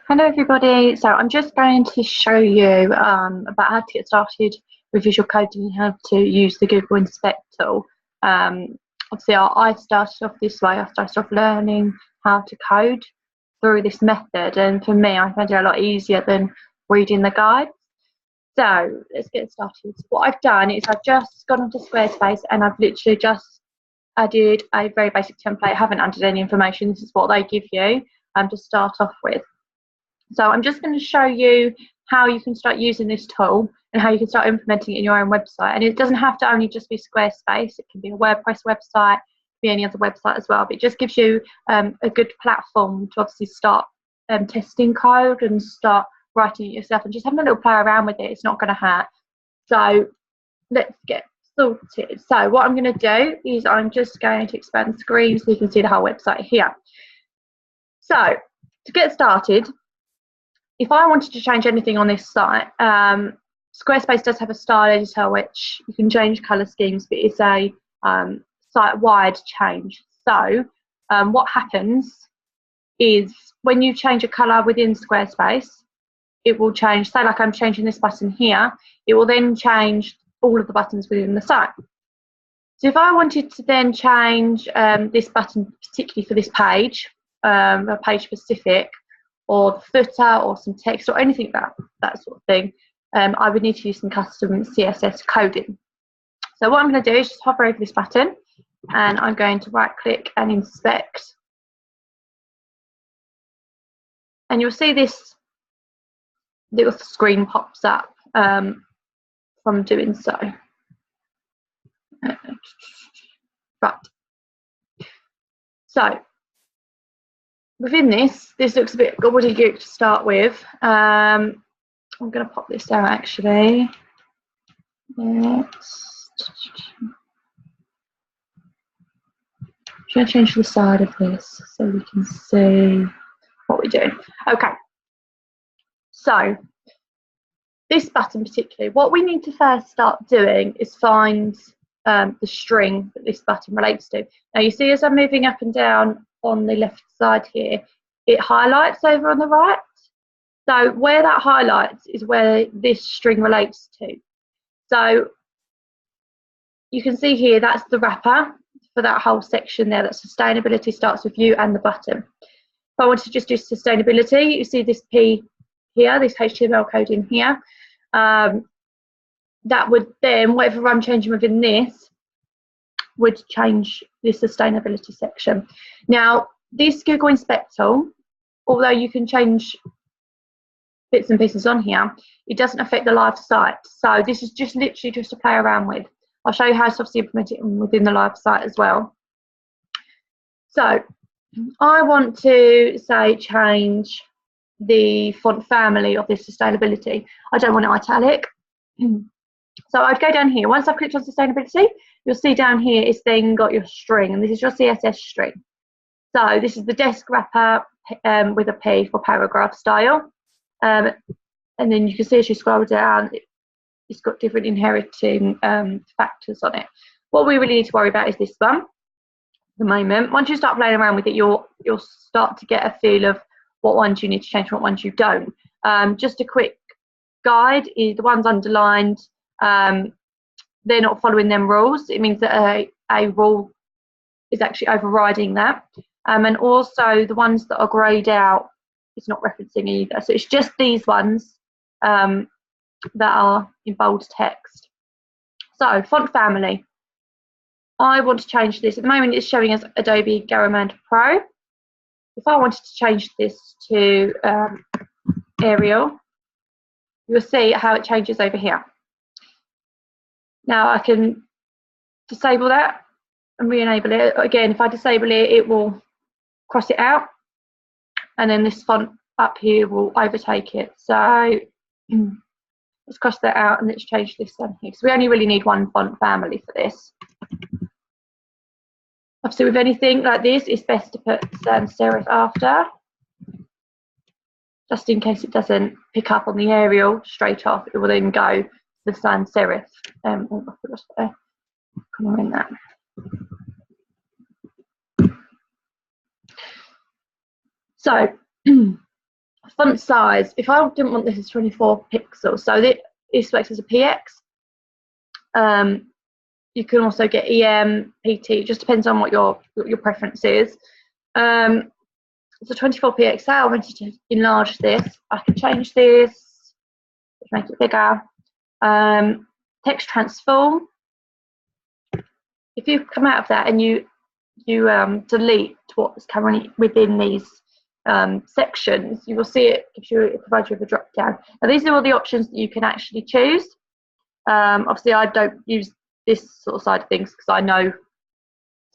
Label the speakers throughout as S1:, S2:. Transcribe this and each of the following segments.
S1: Hello everybody, so I'm just going to show you about how to get started with visual coding and how to use the Google Inspect tool. Obviously I started off this way. I started off learning how to code through this method, and for me I found it a lot easier than reading the guides. So let's get started. What I've done is I've just gone onto Squarespace and I've literally just added a very basic template. I haven't added any information. This is what they give you to start off with. So I'm just going to show you how you can start using this tool and how you can start implementing it in your own website. And it doesn't have to only just be Squarespace. It can be a WordPress website, it can be any other website as well. But it just gives you a good platform to obviously start testing code and start writing it yourself and just having a little play around with it. It's not going to hurt. So let's get sorted. So what I'm going to do is I'm just going to expand the screen so you can see the whole website here. So to get started, if I wanted to change anything on this site, Squarespace does have a style editor which you can change colour schemes, but it's a site-wide change. So what happens is when you change a colour within Squarespace, it will change, say like I'm changing this button here, it will then change all of the buttons within the site. So if I wanted to then change this button particularly for this page, a page specific, or the footer or some text or anything that sort of thing, I would need to use some custom CSS coding. So what I'm going to do is just hover over this button and I'm going to right click and inspect, and you'll see this little screen pops up from doing so. Right, so within this looks a bit gobbledygook to start with. I'm going to pop this down actually. I'm going to change the side of this so we can see what we're doing. Okay, so this button particularly, what we need to first start doing is find the string that this button relates to. Now you see as I'm moving up and down on the left side here, it highlights over on the right. So where that highlights is where this string relates to. So you can see here that's the wrapper for that whole section there. That sustainability starts with you and the button. If I wanted to just do sustainability, you see this P here, this HTML code in here. That would then, whatever I'm changing within this, would change the sustainability section. Now, this Google Inspect tool, although you can change bits and pieces on here, it doesn't affect the live site. So this is just literally just to play around with. I'll show you how to obviously implement it within the live site as well. So I want to say change the font family of this sustainability. I don't want it italic. So I'd go down here. Once I've clicked on sustainability, you'll see down here it's then got your string, and this is your CSS string. So this is the desk wrapper with a P for paragraph style. And then you can see as you scroll down, it's got different inheriting factors on it. What we really need to worry about is this one at the moment. Once you start playing around with it, you'll start to get a feel of what ones you need to change and what ones you don't. Just a quick guide is the ones underlined, they're not following them rules. It means that a rule is actually overriding that. And also the ones that are greyed out, it's not referencing either. So it's just these ones that are in bold text. So font family, I want to change this. At the moment it's showing as Adobe Garamond Pro. If I wanted to change this to Arial, you'll see how it changes over here. Now I can disable that and re-enable it. Again, if I disable it, it will cross it out, and then this font up here will overtake it. So let's cross that out and let's change this one here. So we only really need one font family for this. Obviously with anything like this, it's best to put sans serif after, just in case it doesn't pick up on the Arial straight off. It will then go to the sans serif. Oh, I forgot to come in that. So Font size, if I didn't want this as 24 pixels, so this works as a PX. You can also get EM, PT, it just depends on what your preference is. So 24px, say I wanted to enlarge this, I can change this, make it bigger. Text transform, if you come out of that and you delete what's currently within these sections, you will see it provides you with a drop down. Now these are all the options that you can actually choose. Obviously I don't use this sort of side of things because I know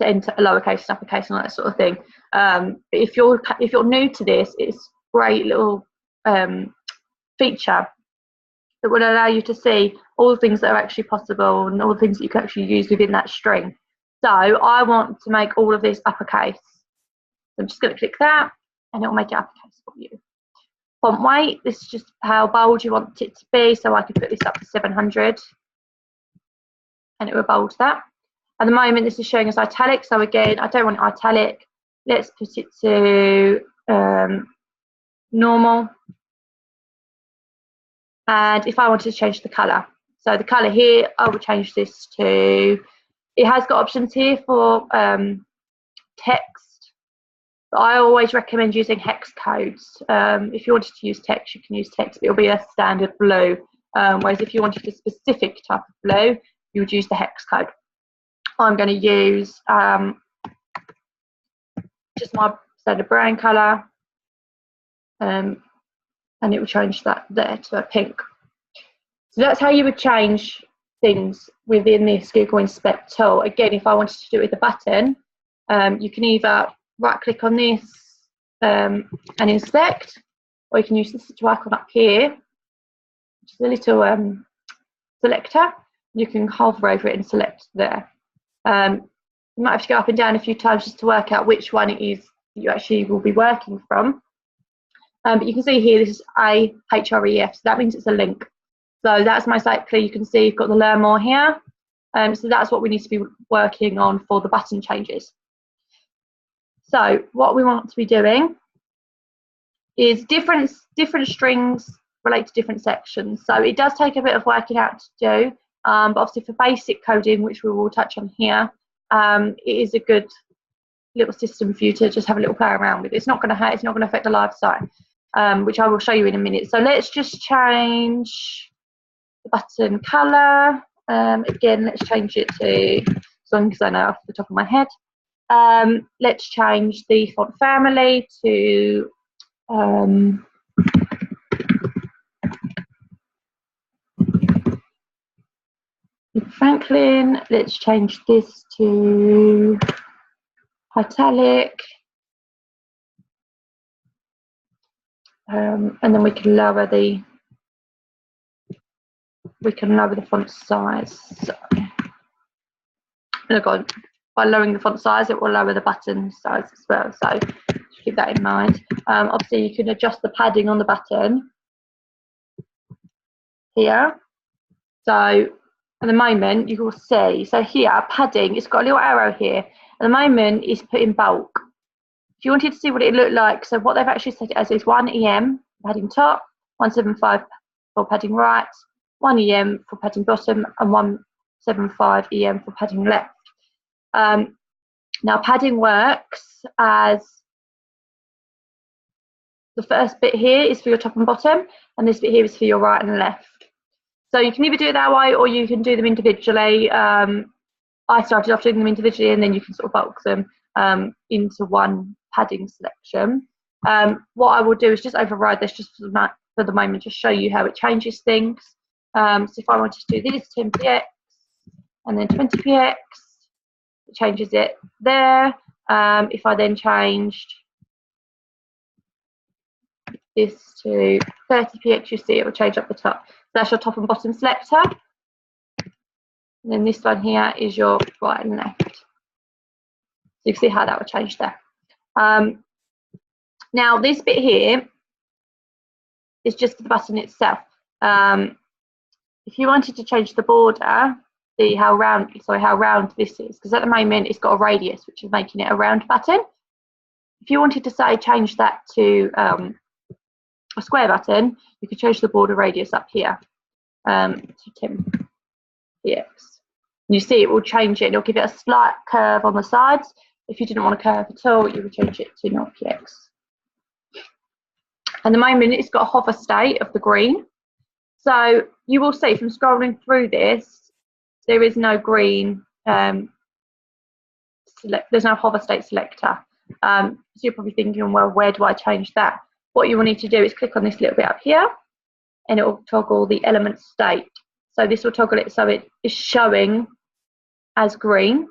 S1: to enter a lowercase and uppercase and all that sort of thing. But if you're new to this, it's a great little feature that will allow you to see all the things that are actually possible and all the things that you can actually use within that string. So I want to make all of this uppercase. So I'm just going to click that and it will make it uppercase for you. Font weight, this is just how bold you want it to be. So I could put this up to 700 and it will bold that. At the moment, this is showing as italic. So again, I don't want it italic. Let's put it to normal. And if I wanted to change the color, so the color here, I will change this to, it has got options here for text, but I always recommend using hex codes. If you wanted to use text, you can use text, but it'll be a standard blue. Whereas if you wanted a specific type of blue, you would use the hex code. I'm going to use just my standard brown colour, and it will change that there to a pink. So that's how you would change things within this Google Inspect tool. Again, if I wanted to do it with a button, you can either right click on this and inspect, or you can use this icon up here, which is a little selector. You can hover over it and select there. You might have to go up and down a few times just to work out which one it is that you actually will be working from. But you can see here, this is a href, so that means it's a link. So that's most likely, you can see you've got the learn more here. So that's what we need to be working on for the button changes. So what we want to be doing is different strings relate to different sections. So it does take a bit of working out to do, but obviously for basic coding, which we will touch on here, it is a good little system for you to just have a little play around with. It's not going to hurt, it's not going to affect the live site, which I will show you in a minute. So let's just change the button colour. Again, let's change it to, as long as I know off the top of my head. Let's change the font family to Franklin. Let's change this to italic, and then we can lower the font size. So, look on, by lowering the font size, it will lower the button size as well. So just keep that in mind. Obviously, you can adjust the padding on the button here. So at the moment, you will see, so here, padding, it's got a little arrow here. At the moment, it's put in bulk. If you wanted to see what it looked like, so what they've actually set it as is 1 EM padding top, 175 for padding right, 1 EM for padding bottom, and 175 EM for padding left. Now, padding works as the first bit here is for your top and bottom, and this bit here is for your right and left. So you can either do it that way, or you can do them individually. I started off doing them individually, and then you can sort of bulk them into one padding selection. What I will do is just override this just for the moment, just show you how it changes things. So if I wanted to do this 10px and then 20px, it changes it there. If I then changed this to 30px, you see it will change up the top. So that's your top and bottom selector. And then this one here is your right and left. So you can see how that will change there. Now this bit here is just the button itself. If you wanted to change the border, see how round this is, because at the moment it's got a radius, which is making it a round button. If you wanted to say change that to a square button, you can change the border radius up here to 10 px. You see it will change it. It'll give it a slight curve on the sides. If you didn't want a curve at all, you would change it to 0 px. At the moment, it's got a hover state of the green. So you will see from scrolling through this, there is no green, there's no hover state selector. So you're probably thinking, well, where do I change that? What you will need to do is click on this little bit up here, and it will toggle the element state. So this will toggle it so it is showing as green.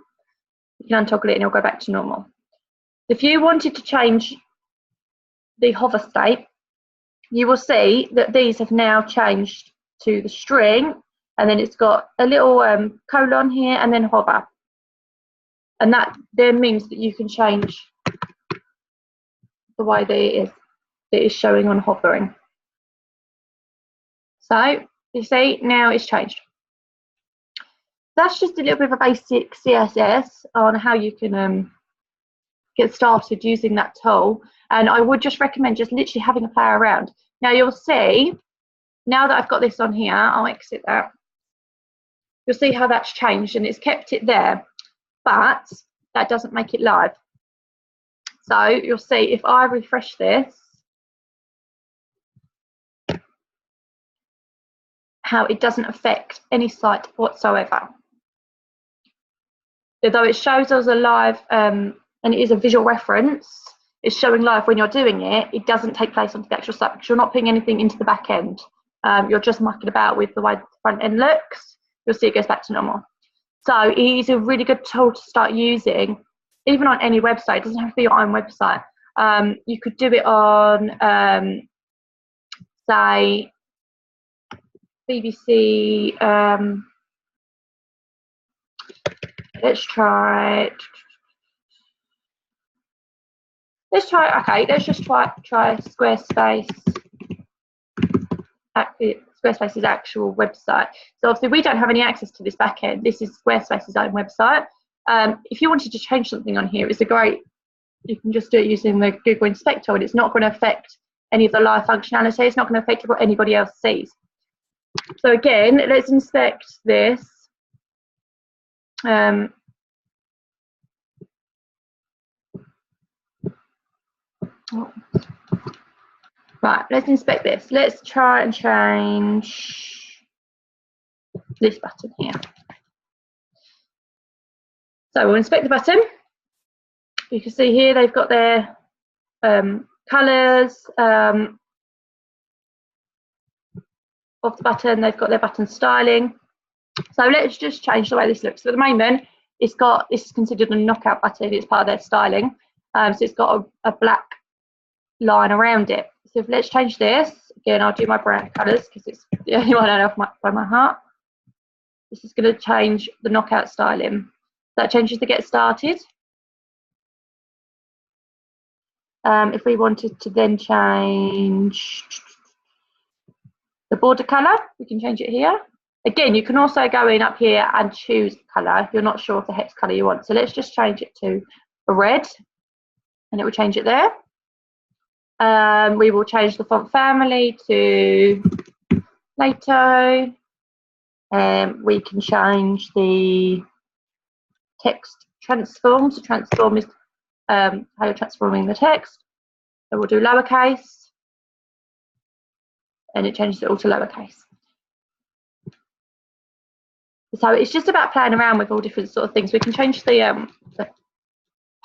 S1: You can untoggle it and it'll go back to normal. If you wanted to change the hover state, you will see that these have now changed to the string, and then it's got a little colon here and then hover. And that then means that you can change the way that it is showing on hovering. So you see now it's changed. That's just a little bit of a basic CSS on how you can get started using that tool. And I would just recommend just literally having a play around. Now you'll see, now that I've got this on here, I'll exit that. You'll see how that's changed, and it's kept it there, but that doesn't make it live. So you'll see if I refresh this, how it doesn't affect any site whatsoever. Although it shows us a live, and it is a visual reference, it's showing live when you're doing it, it doesn't take place onto the actual site because you're not putting anything into the back end. You're just mucking about with the way the front end looks. You'll see it goes back to normal. So it is a really good tool to start using, even on any website. It doesn't have to be your own website. You could do it on, say, BBC. Let's try, okay, let's just try Squarespace. Squarespace's actual website. So obviously we don't have any access to this back end. This is Squarespace's own website. If you wanted to change something on here, it's a great, you can just do it using the Google Inspector, and it's not going to affect any of the live functionality. It's not going to affect what anybody else sees. So again, let's inspect this. Right, let's inspect this. Let's try and change this button here. So we'll inspect the button. You can see here they've got their colours of the button. They've got their button styling. So let's just change the way this looks. So at the moment, this is considered a knockout button. It's part of their styling. So it's got a black line around it. So let's change this. Again, I'll do my brand colours because it's the only one I know by my heart. This is going to change the knockout styling. That changes the get started. If we wanted to then change the border colour, we can change it here. Again, you can also go in up here and choose colour if you're not sure of the hex colour you want. So let's just change it to a red, and it will change it there. We will change the font family to Plato. We can change the text transform. So transform is how you're transforming the text. So we'll do lowercase, and it changes it all to lowercase. So it's just about playing around with all different sort of things. We can change the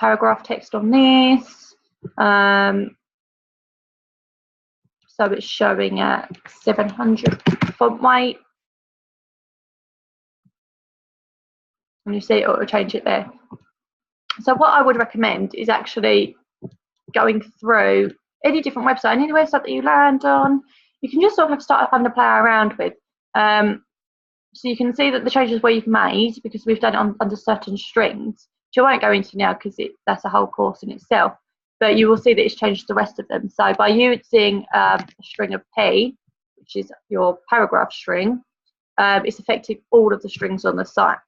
S1: paragraph text on this. So it's showing at 700 font weight. And you see it will change it there. So what I would recommend is actually going through any different website, any website that you land on. You can just sort of start up and play around with. So you can see that the changes where you've made, because we've done it under certain strings, which I won't go into now because that's a whole course in itself. But you will see that it's changed the rest of them. So by using a string of P, which is your paragraph string, it's affecting all of the strings on the site.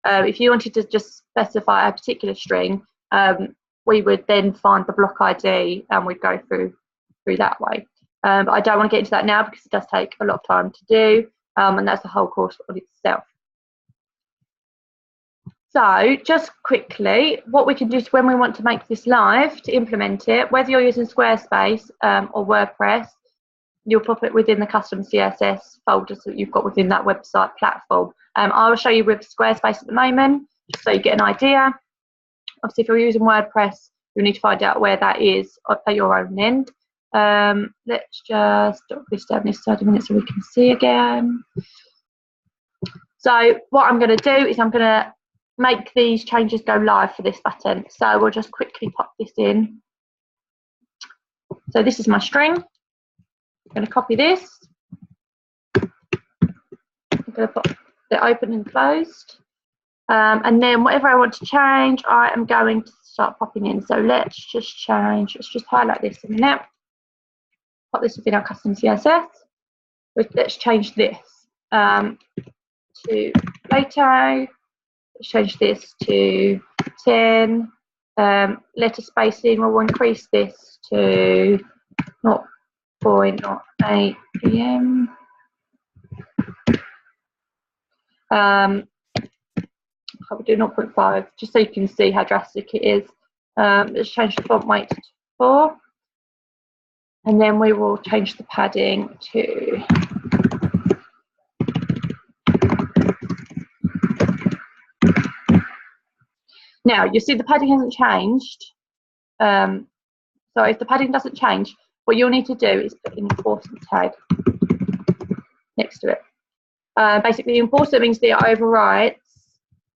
S1: If you wanted to just specify a particular string, we would then find the block ID and we'd go through that way. But I don't want to get into that now because it does take a lot of time to do, and that's the whole course on itself. So just quickly, what we can do is when we want to make this live, to implement it, whether you're using Squarespace or WordPress, you'll pop it within the custom CSS folders that you've got within that website platform. I will show you with Squarespace at the moment, just so you get an idea. Obviously, if you're using WordPress, you'll need to find out where that is at your own end. Let's just drop this down this 30 minutes so we can see again. So what I'm going to do is I'm going to make these changes go live for this button. So we'll just quickly pop this in. So this is my string. I'm going to copy this. I'm going to put it open and closed. And then whatever I want to change, I am going to start popping in. So let's just change, let's just highlight this a minute. Pop this within our custom CSS. Let's change this to Plato. Let's change this to 10. Letter spacing, we'll increase this to 0.08 pm. I'll do 0.5 just so you can see how drastic it is. Let's change the font weight to 4. And then we will change the padding to now, you see the padding hasn't changed. So if the padding doesn't change, what you'll need to do is put an important tag next to it. Basically, important means that it overwrites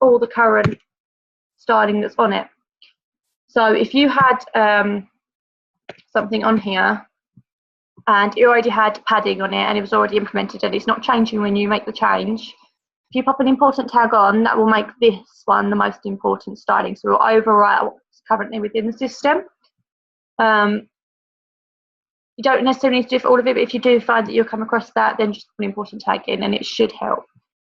S1: all the current styling that's on it. So if you had something on here and it already had padding on it and it was already implemented and it's not changing when you make the change, if you pop an important tag on, that will make this one the most important styling. So it will overwrite what's currently within the system. You don't necessarily need to do it for all of it, but if you do find that you'll come across that, then just put an important tag in and it should help.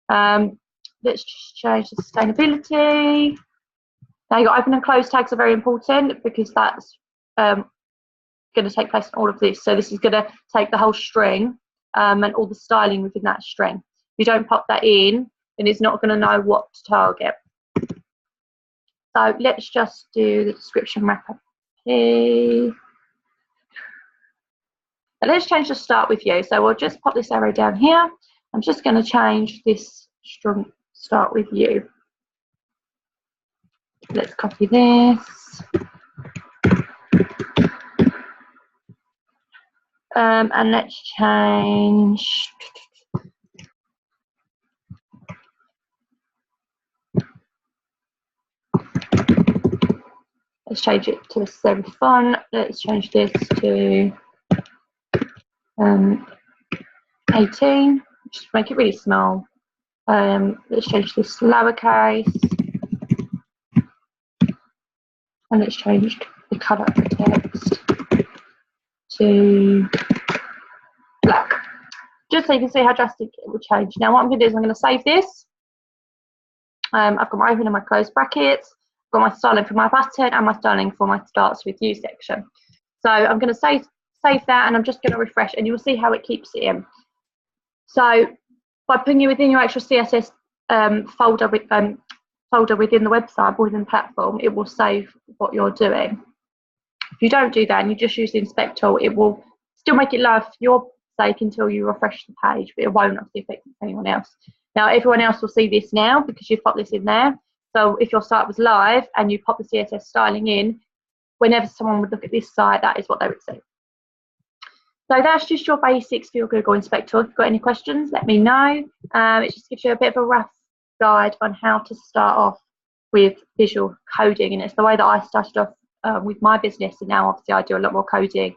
S1: Let's just change the sustainability. Now, your open and close tags are very important because that's going to take place in all of this. So this is going to take the whole string and all the styling within that string. If you don't pop that in, then it's not going to know what to target. So let's just do the description wrapper. Okay. Now let's change the start with you. So we'll just pop this arrow down here. I'm just going to change this string start with you. Let's copy this. And let's change. Let's change it to a serif font. Let's change this to 18. Just make it really small. Let's change this to lowercase. And let's change the colour of the text to black. Just so you can see how drastic it will change. Now what I'm going to do is I'm going to save this. I've got my open and my closed brackets. I've got my styling for my button and my styling for my starts with you section. So I'm going to save that and I'm just going to refresh and you'll see how it keeps it in. So by putting it within your actual CSS folder within the website, within the platform, it will save what you're doing. If you don't do that and you just use the inspect tool, it will still make it live for your sake until you refresh the page, but it won't obviously affect anyone else. Now everyone else will see this now because you've popped this in there. So if your site was live and you pop the CSS styling in, whenever someone would look at this site, that is what they would see. So that's just your basics for your Google Inspector. If you've got any questions, let me know. It just gives you a bit of a rough guide on how to start off with visual coding, and it's the way that I started off with my business, and now obviously I do a lot more coding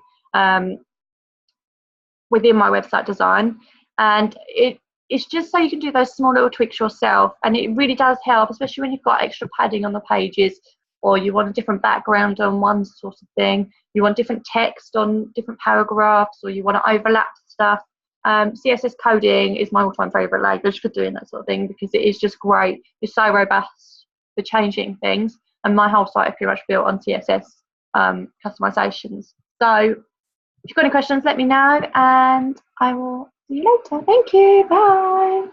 S1: within my website design, and it's just so you can do those small little tweaks yourself, and it really does help, especially when you've got extra padding on the pages, or you want a different background on one sort of thing, you want different text on different paragraphs, or you want to overlap stuff. CSS coding is my all-time favourite language for doing that sort of thing because it is just great. It's so robust for changing things, and my whole site is pretty much built on CSS customizations. So If you've got any questions, let me know, and I will see you later. Thank you. Bye.